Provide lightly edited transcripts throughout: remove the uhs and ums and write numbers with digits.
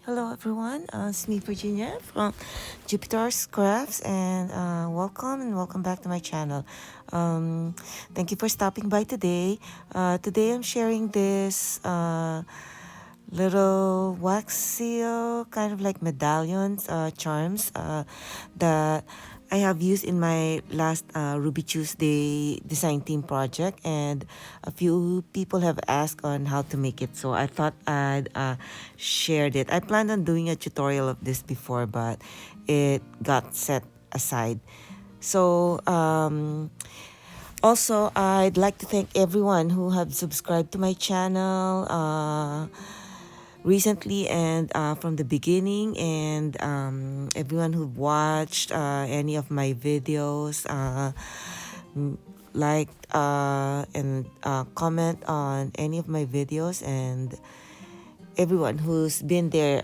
Hello everyone, it's me Virginia from Jupiter's Crafts and welcome back to my channel. Um, Thank you for stopping by today. Today I'm sharing this little wax seal, kind of like medallions, charms that I have used in my last Ruby Tuesday design team project, and a few people have asked on how to make it, so I thought I'd shared it. I planned on doing a tutorial of this before, but it got set aside. So also, I'd like to thank everyone who have subscribed to my channel recently and from the beginning, and everyone who watched any of my videos, liked and comment on any of my videos, and everyone who's been there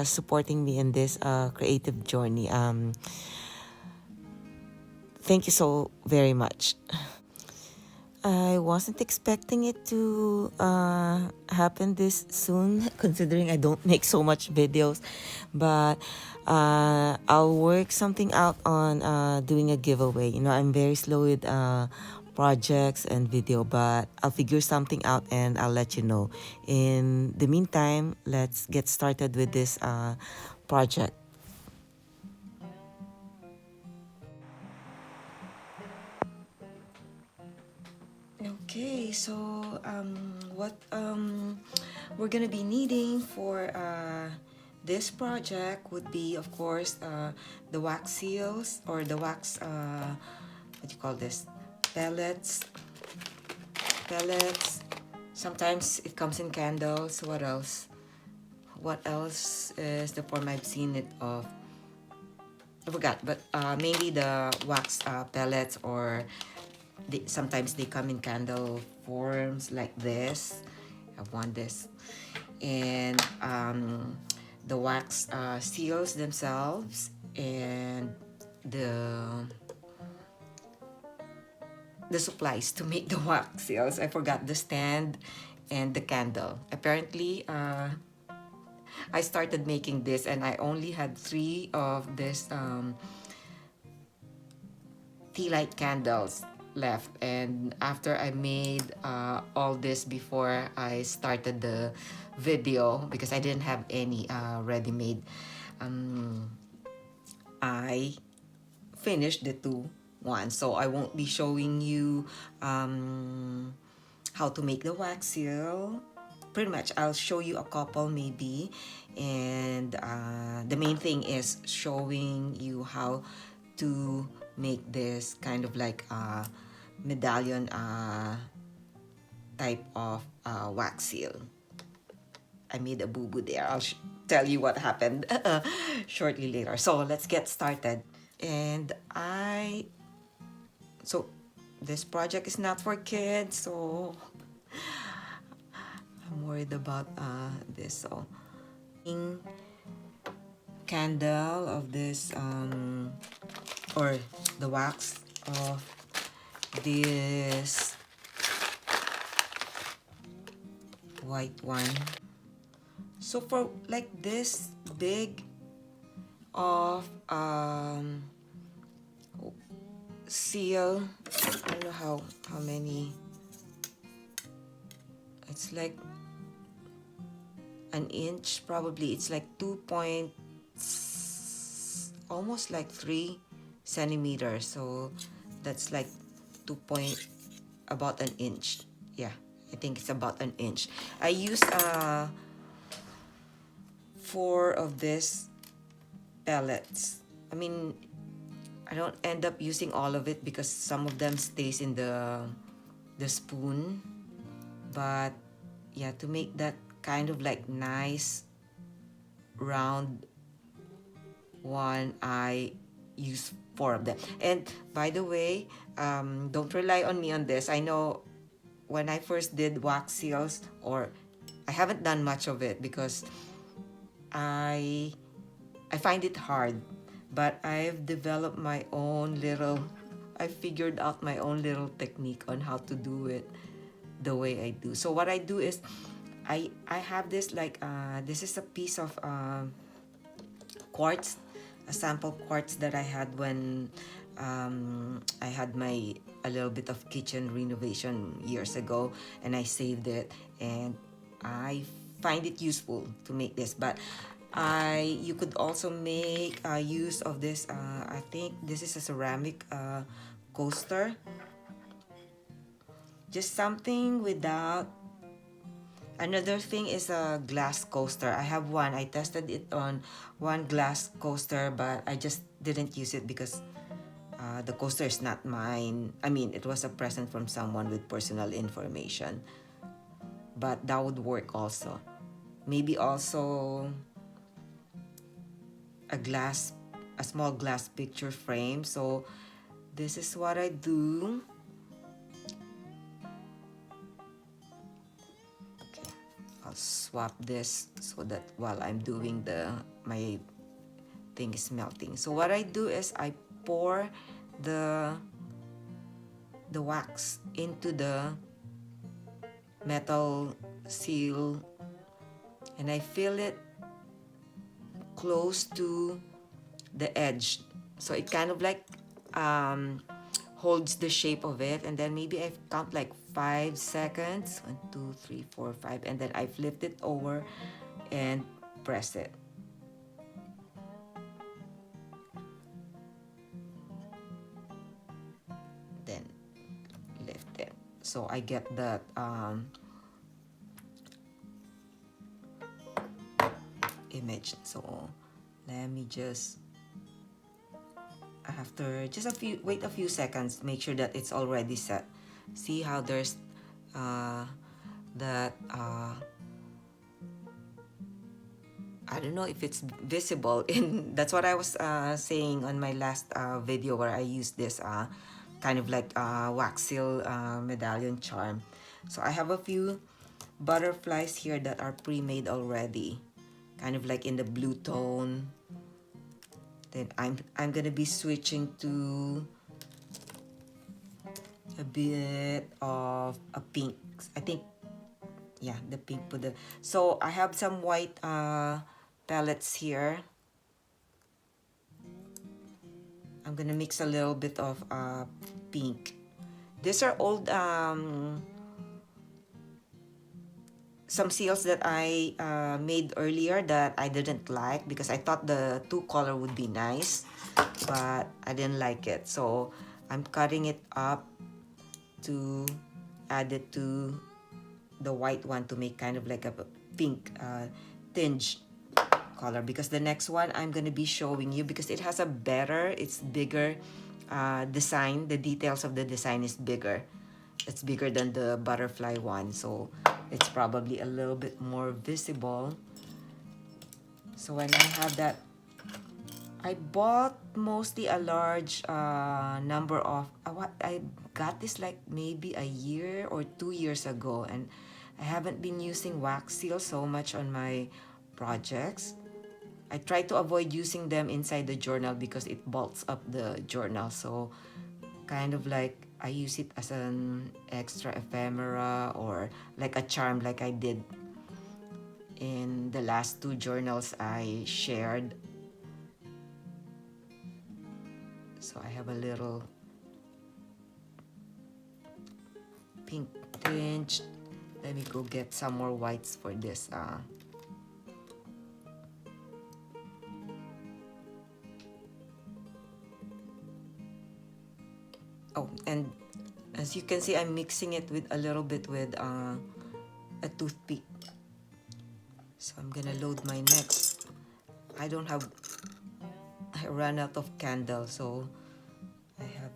supporting me in this creative journey. Thank you so very much. I wasn't expecting it to happen this soon, considering I don't make so much videos. But I'll work something out on doing a giveaway. You know, I'm very slow with projects and video, but I'll figure something out and I'll let you know. In the meantime, let's get started with this project. Okay, so what we're gonna be needing for this project would be, of course, the wax seals, or the wax, what do you call this? Pellets. Sometimes it comes in candles. What else? What else is the form I've seen it of? I forgot, but mainly the wax pellets, or sometimes they come in candle forms like this. I want this. And the wax seals themselves, and the supplies to make the wax seals. I forgot the stand and the candle. Apparently, I started making this and I only had 3 of this tea light candles left, and after I made all this before I started the video, because I didn't have any ready-made, I finished the 2 ones, so I won't be showing you how to make the wax seal. Pretty much I'll show you a couple maybe, and the main thing is showing you how to make this kind of like medallion type of wax seal. I made a boo-boo there. I'll tell you what happened shortly later. So let's get started. And so this project is not for kids, so I'm worried about this. So candle of this or the wax of this white one. So for like this big of seal, I don't know how many. It's like an inch probably. It's like 2 point, almost like 3 centimeters. So that's like 2 point, about an inch. Yeah, I think it's about an inch. I used 4 of this pellets. I mean, I don't end up using all of it because some of them stays in the spoon. But yeah, to make that kind of like nice round one, I use 4 of them. And by the way, don't rely on me on this. I know when I first did wax seals, or I haven't done much of it because I find it hard, but I've developed my own little, I figured out my own little technique on how to do it the way I do. So what I do is I have this like this is a piece of quartz, a sample quartz that I had when I had my a little bit of kitchen renovation years ago, and I saved it, and I find it useful to make this. But you could also make use of this. I think this is a ceramic coaster, just something without. Another thing is a glass coaster. I have one. I tested it on one glass coaster, but I just didn't use it because the coaster is not mine. I mean, it was a present from someone with personal information. But that would work also. Maybe also a small glass picture frame. So this is what I do. Okay, I'll swap this so that while I'm doing my thing is melting. So what I do is I pour the wax into the metal seal, and I fill it close to the edge, so it kind of like holds the shape of it. And then maybe I count like 5 seconds, 1 2 3 4 5, and then I flip it over and press it. Then lift it, so I get that image. So let me just, after just wait a few seconds, make sure that it's already set. See how there's that I don't know if it's visible in that's what I was saying on my last video, where I used this kind of like wax seal medallion charm. So I have a few butterflies here that are pre-made already, kind of like in the blue tone. Then I'm gonna be switching to a bit of a pink. I think, yeah, the pink for the. So I have some white pellets here. I'm gonna mix a little bit of pink. These are old some seals that I made earlier that I didn't like because I thought the 2-color would be nice, but I didn't like it. So I'm cutting it up to add it to the white one to make kind of like a pink tinge color, because the next one I'm going to be showing you, because it has a better, it's bigger design. The details of the design is bigger. It's bigger than the butterfly one, so it's probably a little bit more visible. So when I have that, I bought mostly a large number of what I got this like maybe a year or 2 years ago, and I haven't been using wax seal so much on my projects. I try to avoid using them inside the journal because it bulks up the journal. So kind of like I use it as an extra ephemera or like a charm, like I did in the last 2 journals I shared. So I have a little pink tinge. Let me go get some more whites for this. Oh, and as you can see, I'm mixing it with a little bit with a toothpick. So I'm gonna load my next. I ran out of candle, so I have.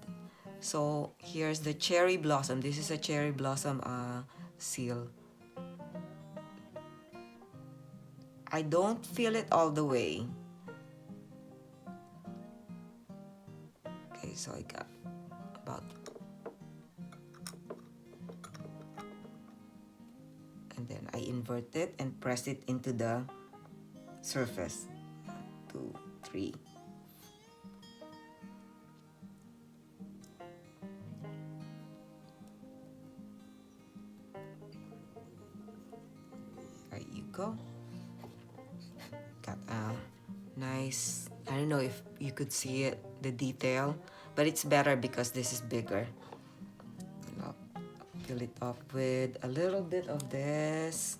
So here's the cherry blossom. This is a cherry blossom seal. I don't feel it all the way. Okay, so I got about, and then I invert it and press it into the surface. 1 2 3. go. Got a nice, I don't know if you could see it, the detail, but it's better because this is bigger. I'll fill it up with a little bit of this.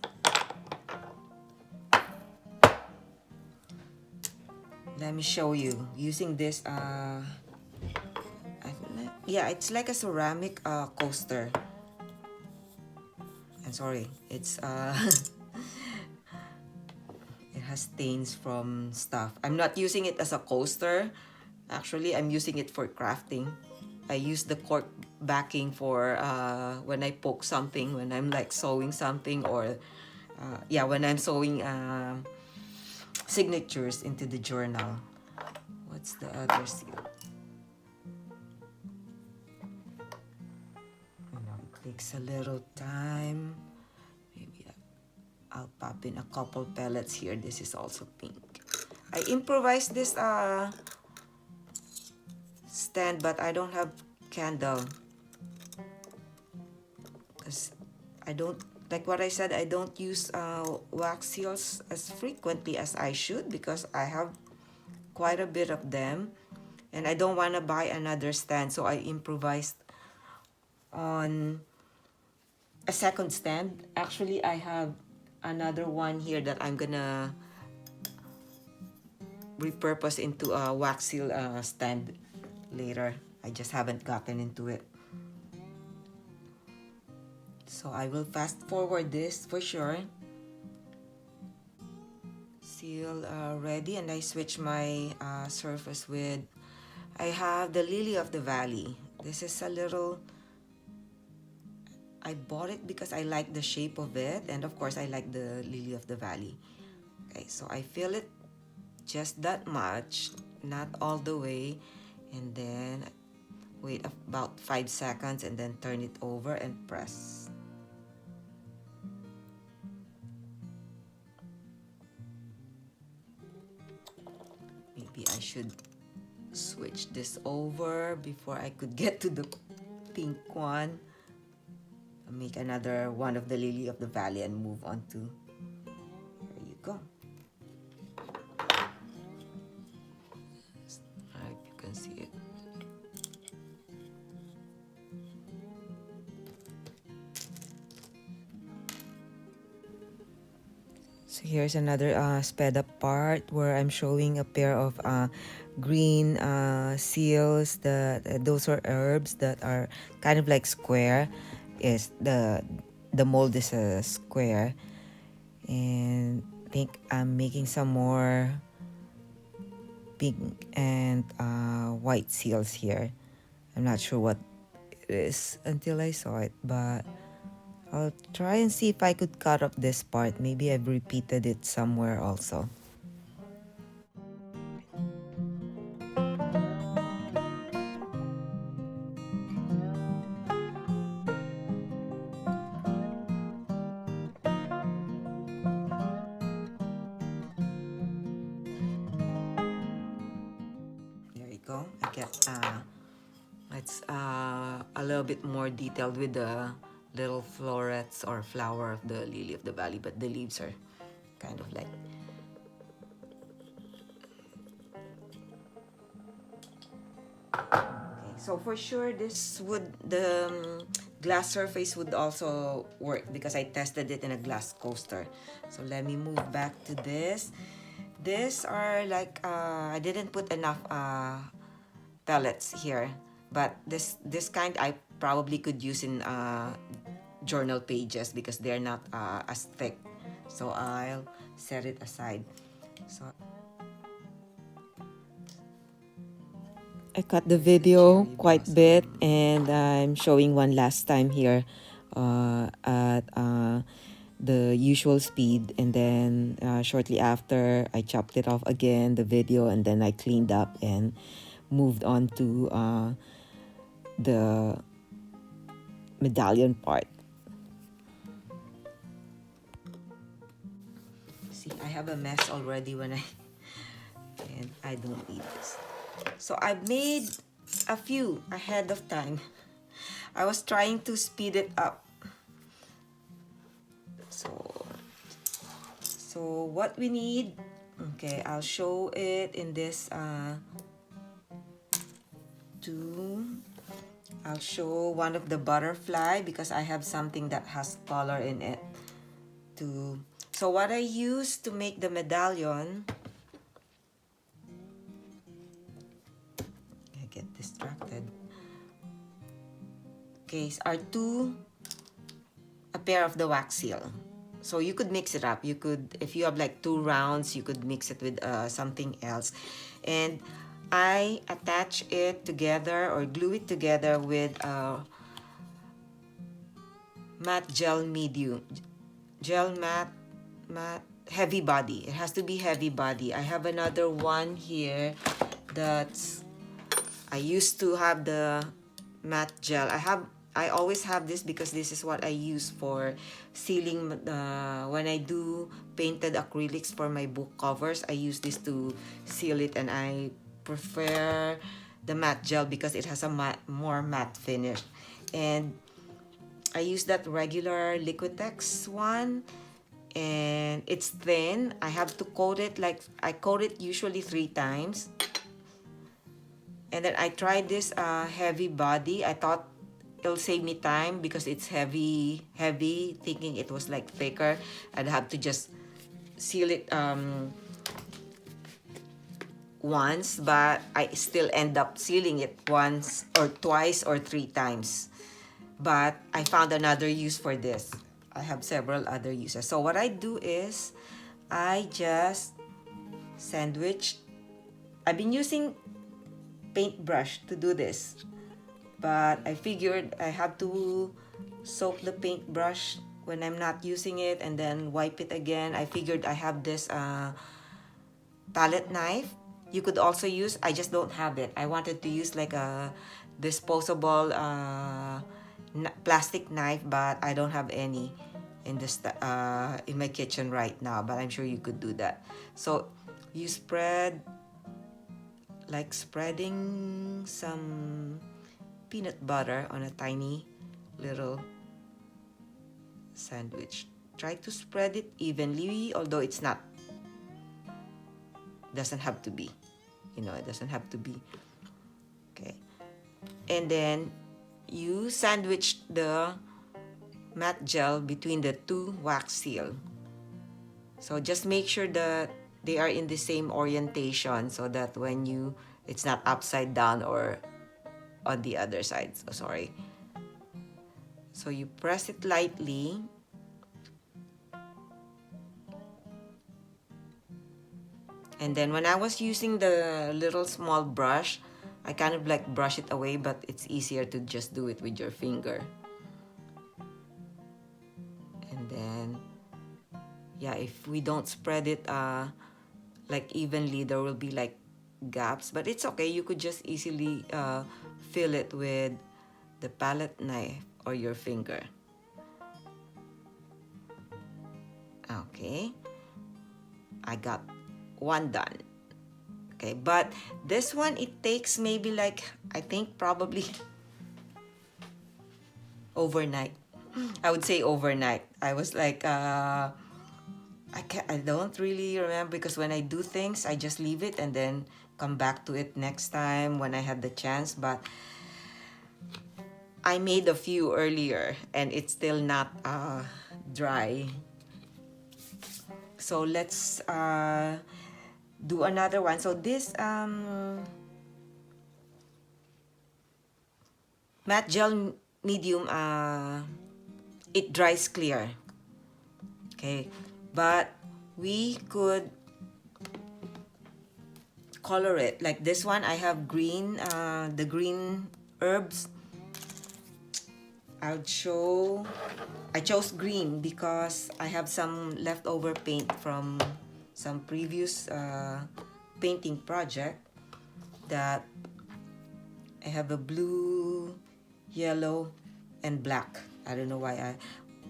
Let me show you using this yeah, it's like a ceramic coaster. I'm sorry, it's it has stains from stuff. I'm not using it as a coaster. Actually, I'm using it for crafting. I use the cork backing for when I poke something, when I'm like sewing something, or yeah, when I'm sewing signatures into the journal. What's the other seal? It takes a little time. Maybe I'll pop in a couple pellets here. This is also pink. I improvised this stand, but I don't have candle. Because I don't, like what I said, I don't use wax seals as frequently as I should because I have quite a bit of them. And I don't want to buy another stand, so I improvised on a second stand. Actually, I have another one here that I'm gonna repurpose into a wax seal stand later. I just haven't gotten into it. So I will fast forward this for sure. Seal ready, and I switch my surface with, I have the Lily of the Valley. This is a little, I bought it because I like the shape of it, and of course I like the Lily of the Valley. Okay, so I fill it just that much, not all the way, and then wait about 5 seconds and then turn it over and press. Maybe I should switch this over before I could get to the pink one. I'll make another one of the Lily of the Valley and move on to, there you go. I hope you can see it. So here's another sped up part where I'm showing a pair of green seals. Those are herbs that are kind of like square. Is the mold is a square, and I think I'm making some more pink and white seals here. I'm not sure what it is until I saw it, but I'll try and see if I could cut up this part. Maybe I've repeated it somewhere also. There you go. I get it's a little bit more detailed with the little florets or flower of the Lily of the Valley, but the leaves are kind of like, okay. So for sure this would, the glass surface would also work because I tested it in a glass coaster. So let me move back to this. These are like I didn't put enough pellets here, but this kind I probably could use in journal pages because they're not as thick. So I'll set it aside. So I cut the video quite a bit, and I'm showing one last time here at the usual speed, and then shortly after I chopped it off again, the video, and then I cleaned up and moved on to the medallion part. See, I have a mess already when and I don't need this. So I made a few ahead of time. I was trying to speed it up. So So what we need, okay, I'll show it in this I'll show one of the butterfly because I have something that has color in it too. So what I use to make the medallion, I get distracted. Okay, are a pair of the wax seal. So you could mix it up. You could, if you have like 2 rounds, you could mix it with something else. And I attach it together or glue it together with matte gel medium. Gel matte heavy body. It has to be heavy body. I have another one here that's, I used to have the matte gel. I always have this because this is what I use for sealing when I do painted acrylics for my book covers. I use this to seal it, and I prefer the matte gel because it has a more matte finish. And I use that regular Liquitex one, and it's thin. I have to coat it, like I coat it usually 3 times. And then I tried this heavy body. I thought it'll save me time because it's heavy, thinking it was like thicker. I'd have to just seal it once, but I still end up sealing it once or twice or 3 times. But I found another use for this. I have several other uses. So what I do is I just sandwich. I've been using paintbrush to do this, but I figured I have to soak the paintbrush when I'm not using it and then wipe it again. I figured I have this palette knife. You could also use, I just don't have it. I wanted to use like a disposable plastic knife, but I don't have any in this in my kitchen right now, but I'm sure you could do that. So you spread, like spreading some peanut butter on a tiny little sandwich. Try to spread it evenly, although it's not, doesn't have to be, you know, it doesn't have to be. Okay, and then you sandwich the matte gel between the 2 wax seal. So just make sure that they are in the same orientation so that when you, it's not upside down or on the other side. So sorry. So you press it lightly. And then when I was using the little small brush, I kind of like brush it away, but it's easier to just do it with your finger. And then, yeah, if we don't spread it like evenly, there will be like gaps, but it's okay. You could just easily fill it with the palette knife or your finger. Okay, I got one done. Okay, but this one, it takes maybe like, I think probably overnight. I would say overnight. I was like, I don't really remember because when I do things, I just leave it and then come back to it next time when I had the chance. But I made a few earlier and it's still not dry. So let's do another one. So this matte gel medium, it dries clear. Okay, but we could color it. Like this one, I have green, the green herbs. I chose green because I have some leftover paint from some previous painting project that I have a blue, yellow, and black. I don't know why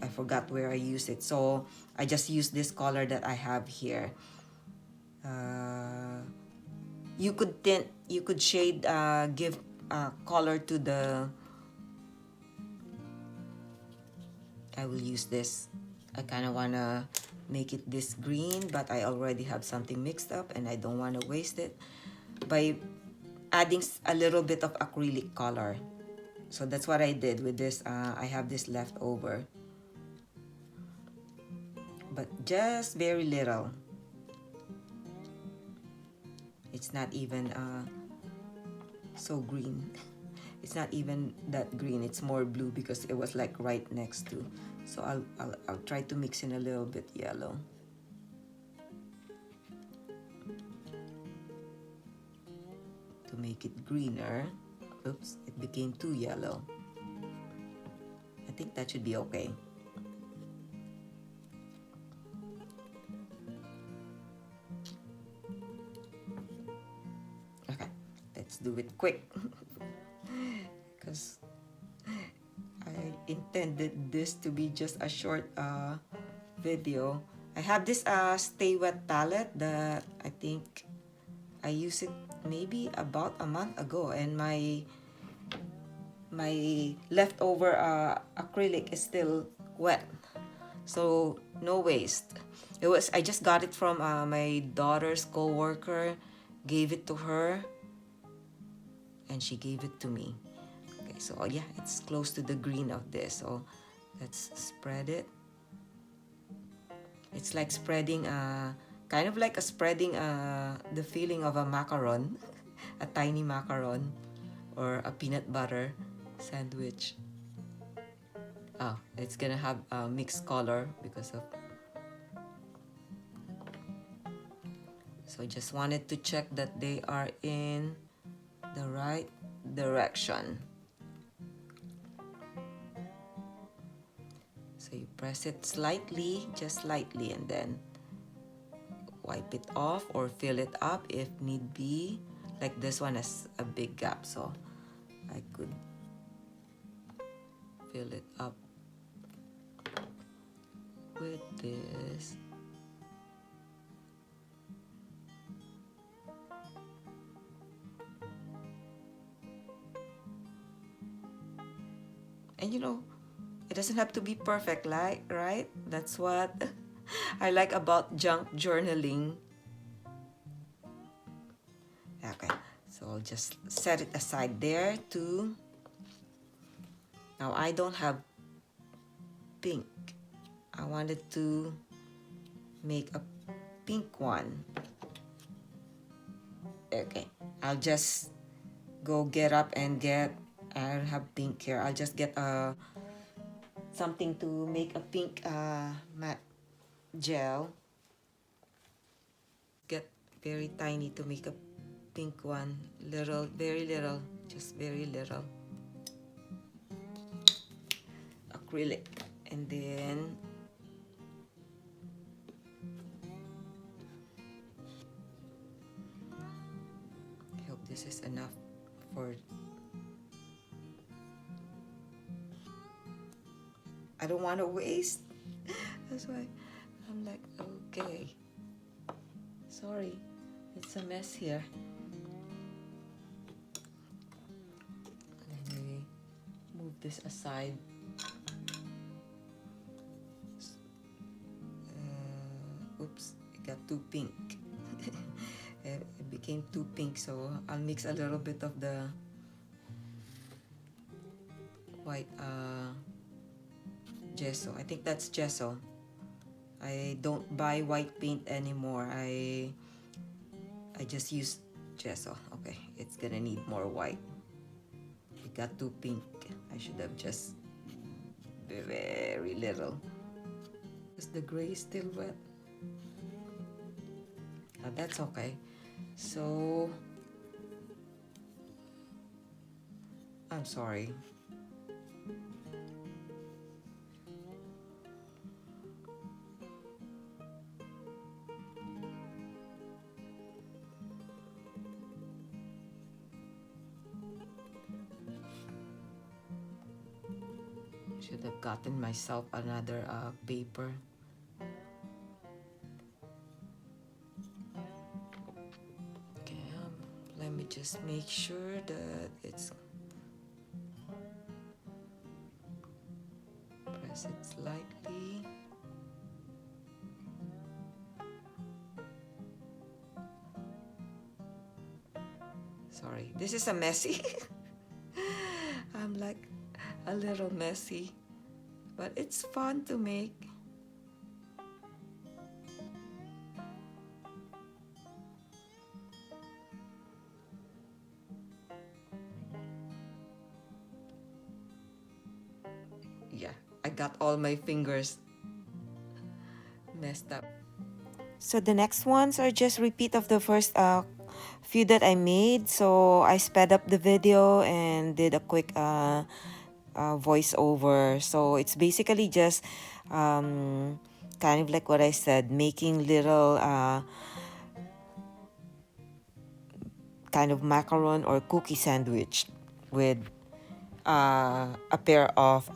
I forgot where I used it. So I just used this color that I have here. You could shade, give color to the, I will use this I kind of want to make it this green, but I already have something mixed up and I don't want to waste it by adding a little bit of acrylic color. So that's what I did with this. I have this left over, but just very little. It's not even so green. It's not even that green. It's more blue because it was like right next to. So I'll try to mix in a little bit yellow. To make it greener. Oops, it became too yellow. I think that should be okay. Okay, let's do it quick. Because I intended this to be just a short video. I have this Stay Wet palette that I think I used it maybe about a month ago, and my leftover acrylic is still wet, so no waste. I just got it from my daughter's co-worker, gave it to her, and she gave it to me. Okay, so yeah, it's close to the green of this, so let's spread it. It's like spreading kind of like spreading the feeling of a macaron, a tiny macaron, or a peanut butter sandwich. Oh, it's gonna have a mixed color because of. So just wanted to check that they are in the right direction. So you press it slightly, just slightly, and then wipe it off or fill it up if need be. Like this one has a big gap, so I could fill it up with this. And you know, it doesn't have to be perfect, like, right? That's what I like about junk journaling. Okay, so I'll just set it aside there too. Now I don't have pink. I wanted to make a pink one. Okay, I'll just go get up and get, I don't have pink here. I'll just get something to make a pink matte gel. Get very tiny to make a pink one. Little, very little, just very little. Acrylic. And then I hope this is enough for. I don't want to waste. That's why I'm like, okay. Sorry, it's a mess here. Anyway, move this aside. Oops, it got too pink. It became too pink, so I'll mix a little bit of the white gesso. I think that's gesso. I don't buy white paint anymore. I just use gesso. Okay, it's gonna need more white. It got too pink. I should have just very little. Is the gray still wet? That's okay. So I'm sorry. Should have gotten myself another paper. Okay, let me just make sure that it's. Press it slightly. sorry. This is a messy. I'm like a little messy, but it's fun to make. Yeah, I got all my fingers messed up. So the next ones are just repeat of the first few that I made. So I sped up the video and did a quick voiceover. So it's basically just kind of like what I said, making little kind of macaron or cookie sandwich with a pair of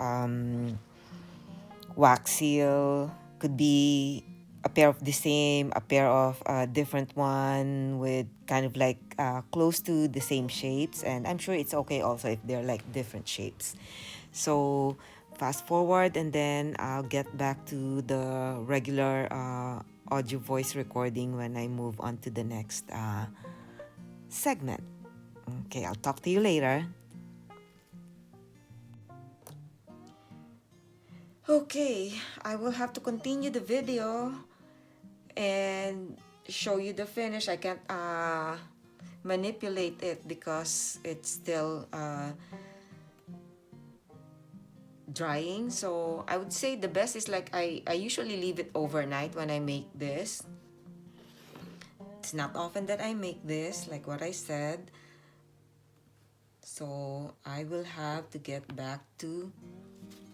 wax seal. Could be a pair of the same, a pair of different one with kind of like close to the same shapes. And I'm sure it's okay also if they're like different shapes. So fast forward and then I'll get back to the regular audio voice recording when I move on to the next segment. Okay, I'll talk to you later. Okay, I will have to continue the video and show you the finish. I can't manipulate it because it's still drying. So I would say the best is like I usually leave it overnight when I make this. It's not often that I make this, like what I said. So I will have to get back to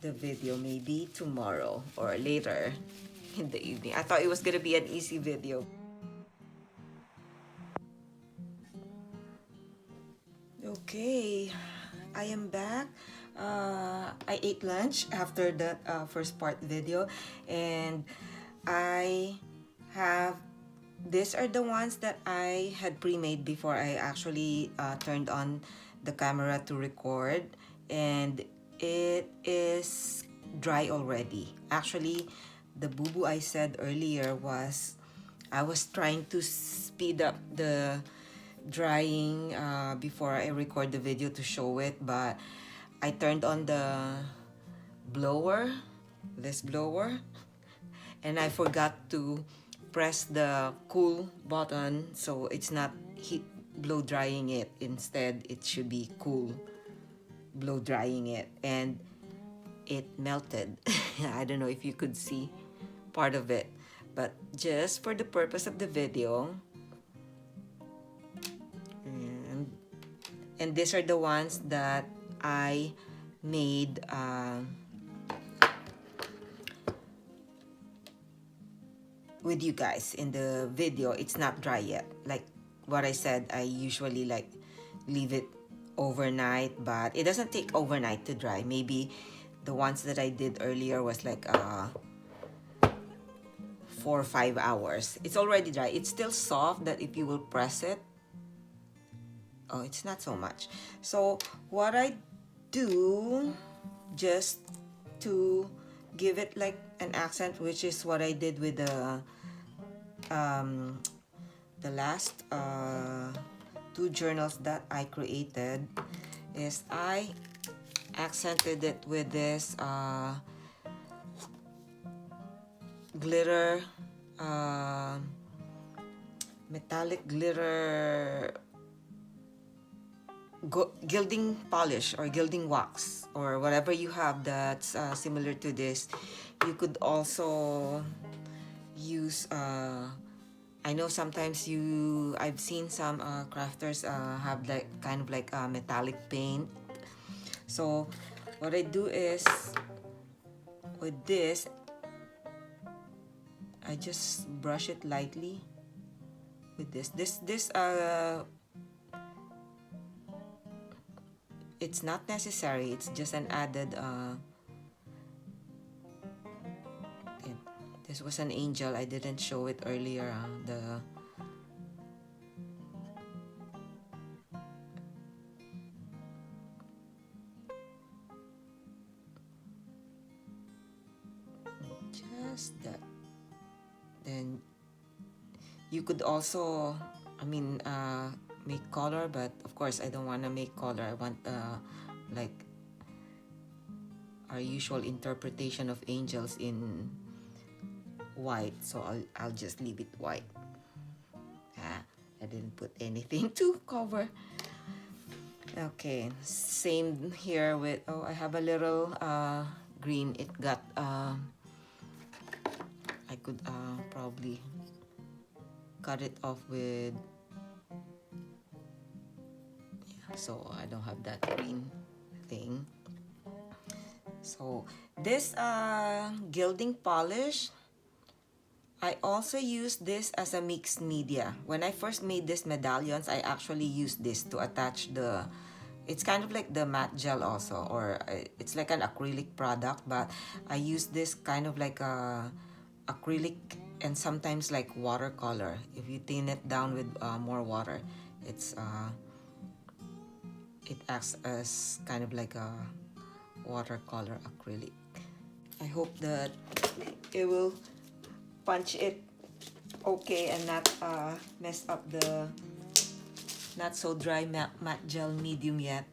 the video maybe tomorrow or later in the evening. I thought it was gonna be an easy video. Okay, I am back. I ate lunch after the first part video, and I have these are the ones that I had pre-made before I actually turned on the camera to record, and it is dry already. Actually, the boo-boo I said earlier was I was trying to speed up the drying before I record the video to show it, but I turned on the blower, this blower, and I forgot to press the cool button, so it's not heat blow drying it. Instead, it should be cool blow drying it, and it melted. I don't know if you could see part of it, but just for the purpose of the video, and these are the ones that I made with you guys in the video. It's not dry yet. Like what I said, I usually like leave it overnight, but it doesn't take overnight to dry. Maybe the ones that I did earlier was like 4 or 5 hours. It's already dry. It's still soft that if you will press it, oh, it's not so much. So what I do just to give it like an accent, which is what I did with the last two journals that I created, is I accented it with this glitter, metallic glitter gilding polish or gilding wax or whatever you have that's similar to this. You could also use I know sometimes I've seen some crafters have like kind of like metallic paint. So what I do is with this, I just brush it lightly with this it's not necessary, it's just an added this was an angel, I didn't show it earlier, just that. Then you could also, I mean, make color, but of course I don't want to make color. I want like our usual interpretation of angels in white, so I'll just leave it white. I didn't put anything to cover. Okay, same here with, oh, I have a little green. It got I could probably cut it off with, yeah, so I don't have that green thing. So this gilding polish, I also use this as a mixed media. When I first made this medallions, I actually used this to attach the, it's kind of like the matte gel also, or it's like an acrylic product, but I use this kind of like a acrylic and sometimes like watercolor. If you thin it down with more water, it's it acts as kind of like a watercolor acrylic. I hope that it will punch it okay and not mess up the not so dry matte gel medium yet,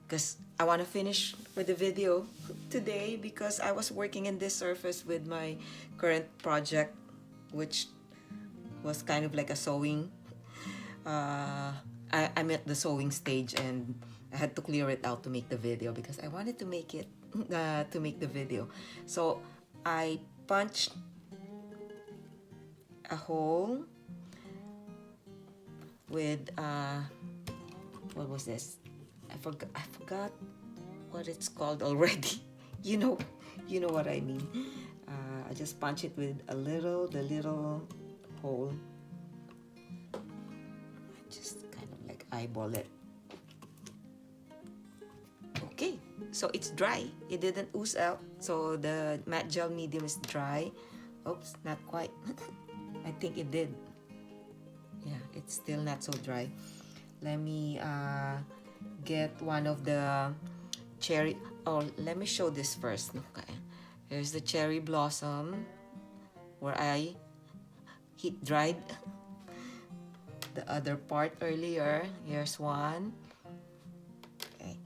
because I want to finish with the video today, because I was working in this surface with my current project, which was kind of like a sewing. I'm at the sewing stage and I had to clear it out to make the video because I wanted to make it to make the video. So I punched a hole with what was this? I forgot what it's called already. you know what I mean. I just punch it with the little hole. Just kind of like eyeball it. Okay, so it's dry. It didn't ooze out, so the matte gel medium is dry. Oops, not quite. I think it did. Yeah, it's still not so dry. Let me get one of the cherry. Oh, let me show this first. Okay, here's the cherry blossom where I heat dried the other part earlier. Here's one. Okay,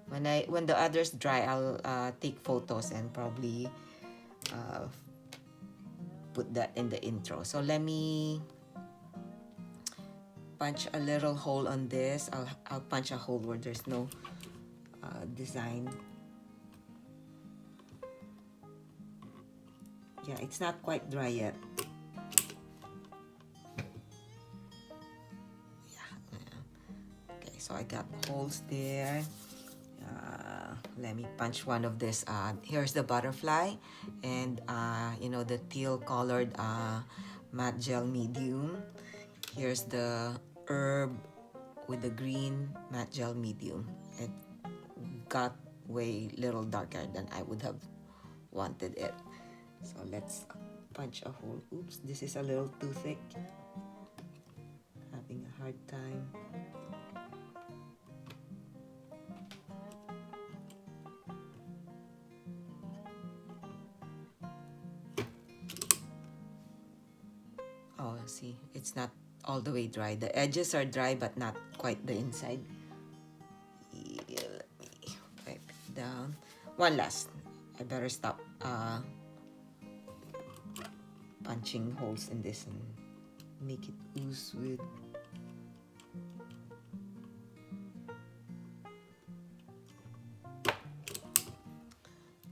when the others dry, I'll take photos and probably put that in the intro. So let me punch a little hole on this. I'll punch a hole where there's no design. Yeah, it's not quite dry yet. Yeah. Okay, so I got holes there. Let me punch one of this. Here's the butterfly, and the teal colored matte gel medium. Here's the herb with the green matte gel medium. It got way little darker than I would have wanted it. So let's punch a hole. Oops, this is a little too thick. Having a hard time. Oh, see, it's not all the way dry. The edges are dry, but not quite the inside. Yeah, let me wipe it down. One last. I better stop punching holes in this and make it ooze with.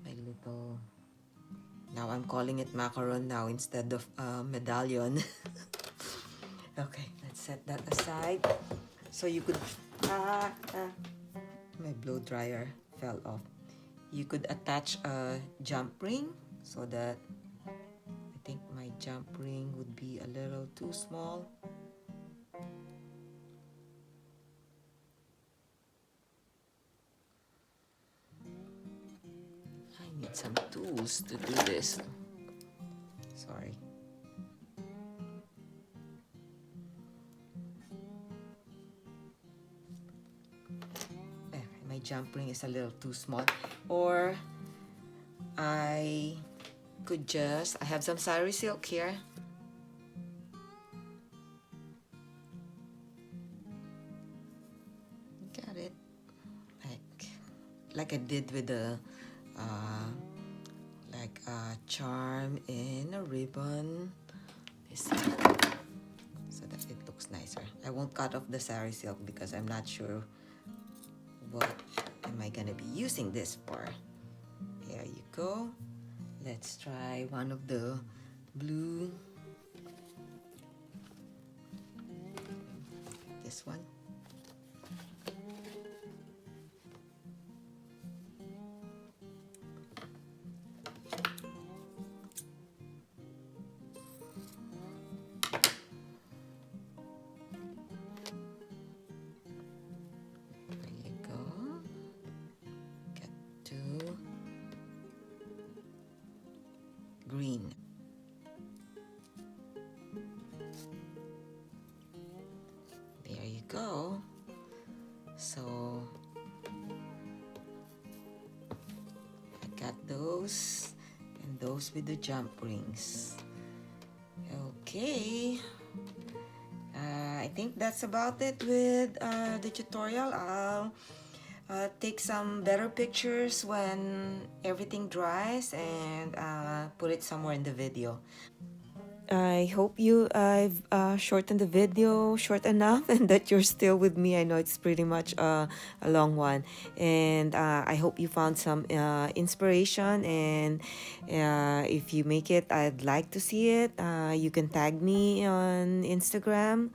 My little. Now I'm calling it macaron now instead of medallion. Okay, let's set that aside. So you could, my blow dryer fell off. You could attach a jump ring so that, I think my jump ring would be a little too small. I need some tools to do this. Sorry. My jump ring is a little too small. Or I could just, I have some sari silk here. like I did with the like a charm and a ribbon. Let's see, so that it looks nicer. I won't cut off the sari silk because I'm not sure what am I gonna be using this for. There you go. Let's try one of the blue. This one. There you go. Get to green. There you go. So I got those and those with the jump rings. Okay. I think that's about it with the tutorial. I'll take some better pictures when everything dries and put it somewhere in the video. I hope I've shortened the video short enough and that you're still with me. I know it's pretty much a long one, and I hope you found some inspiration, and if you make it, I'd like to see it. You can tag me on Instagram.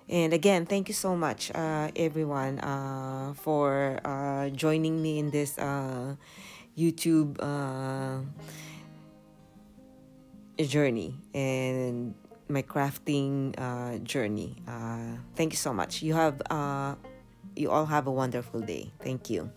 And again, thank you so much, everyone, for joining me in this YouTube journey and my crafting journey. Thank you so much. You all have a wonderful day. Thank you.